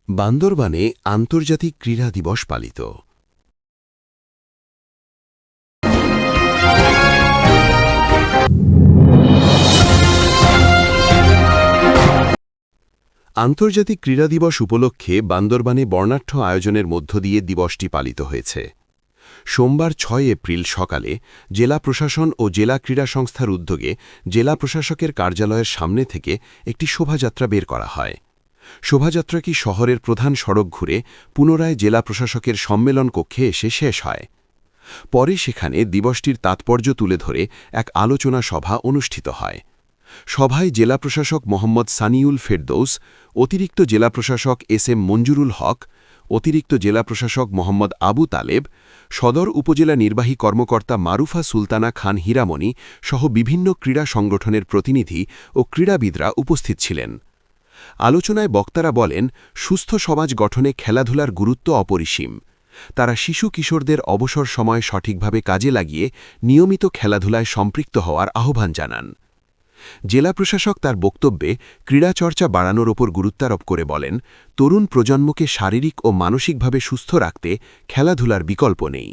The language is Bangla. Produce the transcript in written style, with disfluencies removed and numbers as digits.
বান্দরবানে আন্তর্জাতিক ক্রীড়া দিবস পালিত। আন্তর্জাতিক ক্রীড়া দিবস উপলক্ষে বান্দরবানে বর্ণাঢ্য আয়োজনের মধ্য দিয়ে দিবসটি পালিত হয়েছে। সোমবার ৬ এপ্রিল সকালে জেলা প্রশাসন ও জেলা ক্রীড়া সংস্থার উদ্যোগে জেলা প্রশাসকের কার্যালয়ের সামনে থেকে একটি শোভাযাত্রা বের করা হয়। শোভাযাত্রাটি শহরের প্রধান সড়ক ঘুরে পুনরায় জেলা প্রশাসকের সম্মেলন কক্ষে এসে শেষ হয়। পরে সেখানে দিবসটির তাৎপর্য তুলে ধরে এক আলোচনা সভা অনুষ্ঠিত হয়। সভায় জেলা প্রশাসক মোহাম্মদ সানিউল ফেরদৌস, অতিরিক্ত জেলা প্রশাসক এস.এম. মঞ্জুরুল হক, অতিরিক্ত জেলা প্রশাসক মোহাম্মদ আবু তালেব, সদর উপজেলা নির্বাহী কর্মকর্তা মারুফা সুলতানা খান হীরামণি সহ বিভিন্ন ক্রীড়া সংগঠনের প্রতিনিধি ও ক্রীড়াবিদরা উপস্থিত ছিলেন। আলোচনায় বক্তারা বলেন, সুস্থ সমাজ গঠনে খেলাধুলার গুরুত্ব অপরিসীম। তারা শিশু কিশোরদের অবসর সময় সঠিকভাবে কাজে লাগিয়ে নিয়মিত খেলাধুলায় সম্পৃক্ত হওয়ার আহ্বান জানান। জেলা প্রশাসক তার বক্তব্যে ক্রীড়াচর্চা বাড়ানোর ওপর গুরুত্বারোপ করে বলেন, তরুণ প্রজন্মকে শারীরিক ও মানসিকভাবে সুস্থ রাখতে খেলাধুলার বিকল্প নেই।